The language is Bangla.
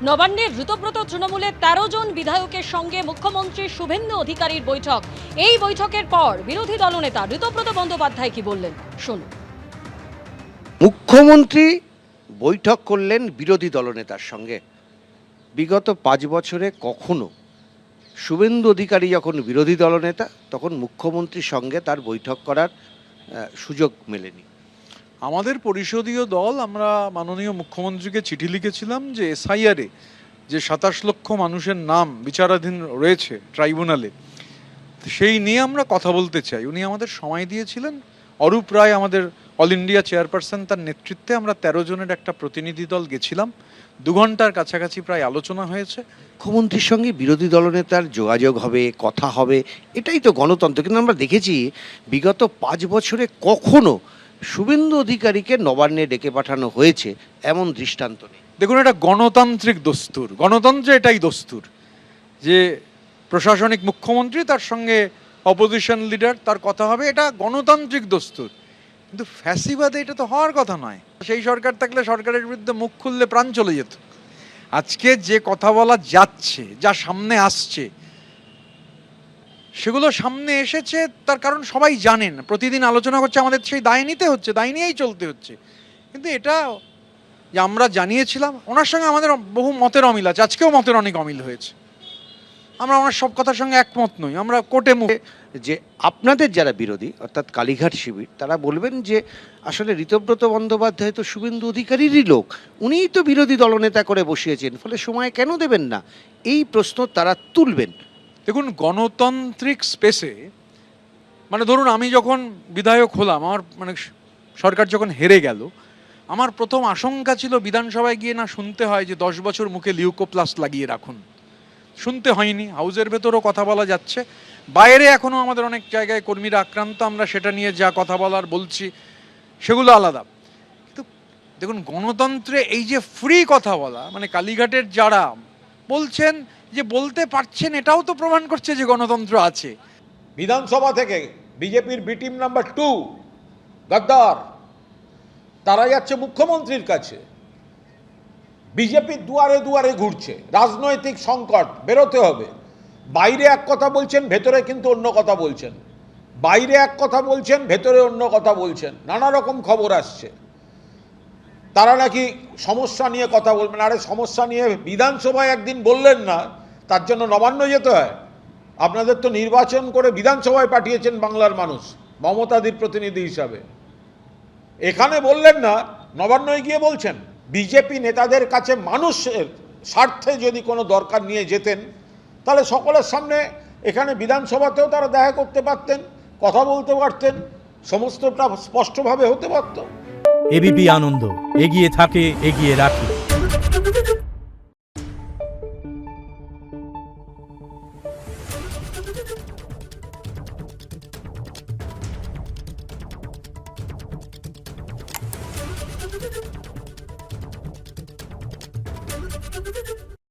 নবান্নের ঋতব্রত তৃণমূলের ১৩ জন বিধায়কের সঙ্গে মুখ্যমন্ত্রী শুভেন্দু অধিকারীর বৈঠক। এই বৈঠকের পর বিরোধী দলনেতা ঋতব্রত বন্দ্যোপাধ্যায় কি বললেন শুনুন। মুখ্যমন্ত্রী বৈঠক করলেন বিরোধী দলনেতার সঙ্গে। বিগত ৫ বছরে কখনো শুভেন্দু অধিকারী যখন বিরোধী দলনেতা তখন মুখ্যমন্ত্রীর সঙ্গে তার বৈঠক করার সুযোগ মেলেনি। আমাদের পরিষদীয় দল আমরা মাননীয় মুখ্যমন্ত্রীকে চিঠি লিখেছিলাম যে এসআইআরে যে ২৭ লক্ষ মানুষের নাম বিচারাধীন রয়েছে ট্রাইব্যুনালে, সেই নিয়ে আমরা কথা বলতে চাই। উনি আমাদের সময় দিয়েছিলেন। অরূপ রায় আমাদের অল ইন্ডিয়া চেয়ারপারসন, তার নেতৃত্বে আমরা ১৩ জনের একটা প্রতিনিধি দল গেছিলাম। ২ ঘন্টার কাছাকাছি প্রায় আলোচনা হয়েছে। মুখ্যমন্ত্রীর সঙ্গে বিরোধী দলনেতার যোগাযোগ হবে, কথা হবে, এটাই তো গণতন্ত্র। কিন্তু আমরা দেখেছি বিগত ৫ বছরে কখনো শুভেন্দু অধিকারীকে নবান্নে ডেকে পাঠানো হয়েছে এমন দৃষ্টান্ত নেই। দেখুন, এটা গণতান্ত্রিক দস্তুর, গণতন্ত্রে এটাই দস্তুর যে প্রশাসনিক মুখ্যমন্ত্রী তার সঙ্গে অপোজিশন লিডার তার কথা হবে, এটা গণতান্ত্রিক দস্তুর। কিন্তু ফ্যাসিবাদে এটা তো হওয়ার কথা নয়। সেই সরকার থাকলে সরকারের বিরুদ্ধে মুখ খুললে প্রাণ চলে যেত। আজকে যে কথা বলা যাচ্ছে, যা সামনে আসছে, সেগুলো সামনে এসেছে তার কারণ সবাই জানেন। প্রতিদিন আলোচনা করছে, আমাদের সেই দায় নিতে হচ্ছে, দায় নিয়েই চলতে হচ্ছে। কিন্তু এটা যে আমরা জানিয়েছিলাম, ওনার সঙ্গে আমাদের বহু মতের অমিল আছে, আজকেও মতের অনেক অমিল হয়েছে। আমরা ওনার সব কথার সঙ্গে একমত নই। আমরা কোর্টে মুখে যে আপনাদের যারা বিরোধী অর্থাৎ কালীঘাট শিবির, তারা বলবেন যে আসলে ঋতব্রত বন্দ্যোপাধ্যায় তো শুভেন্দু অধিকারীরই লোক, উনিই তো বিরোধী দলনেতা করে বসিয়েছেন, ফলে সময় কেন দেবেন না, এই প্রশ্ন তারা তুলবেন। দেখুন, গণতান্ত্রিক স্পেসে মানে ধরুন আমি যখন বিধায়ক হলাম, আমার মানে সরকার যখন হেরে গেল, আমার প্রথম আশঙ্কা ছিল বিধানসভায় গিয়ে না শুনতে হয় যে 10 বছর মুখে লিউকোপ্লাস্ট লাগিয়ে রাখুন। শুনতে হয়নি। হাউসের ভেতরও কথা বলা যাচ্ছে, বাইরে এখনও আমাদের অনেক জায়গায় কর্মীরা আক্রান্ত, আমরা সেটা নিয়ে যা কথা বলার বলছি সেগুলো আলাদা। কিন্তু দেখুন, গণতন্ত্রে এই যে ফ্রি কথা বলা, মানে কালীঘাটের যারা বলছেন যে বলতে পারছেন, এটাও তো প্রমাণ করছে যে গণতন্ত্র আছে। বিধানসভা থেকে বিজেপির বি টিম নাম্বার 2 গদ্দার, তারা যাচ্ছে মুখ্যমন্ত্রীর কাছে। বিজেপির দুয়ারে দুয়ারে ঘুরছে। রাজনৈতিক সংকট, বেরোতে হবে। বাইরে এক কথা বলছেন, ভেতরে কিন্তু অন্য কথা বলছেন। বাইরে এক কথা বলছেন, ভেতরে অন্য কথা বলছেন। নানা রকম খবর আসছে তারা নাকি সমস্যা নিয়ে কথা বলবেন। আরে সমস্যা নিয়ে বিধানসভায় একদিন বললেন না, তার জন্য নবান্ন যেতে হয়? আপনাদের তো নির্বাচন করে বিধানসভায় পাঠিয়েছেন বাংলার মানুষ মমতাদির প্রতিনিধি হিসাবে। এখানে বললেন না, নবান্নয় গিয়ে বলছেন। বিজেপি নেতাদের কাছে মানুষের স্বার্থে যদি কোনো দরকার নিয়ে যেতেন, তাহলে সকলের সামনে এখানে বিধানসভাতেও তারা দেখা করতে পারতেন, কথা বলতে পারতেন, সমস্তটা স্পষ্টভাবে হতে পারত। এবিপি আনন্দ, এগিয়ে থাকে, এগিয়ে রাখে।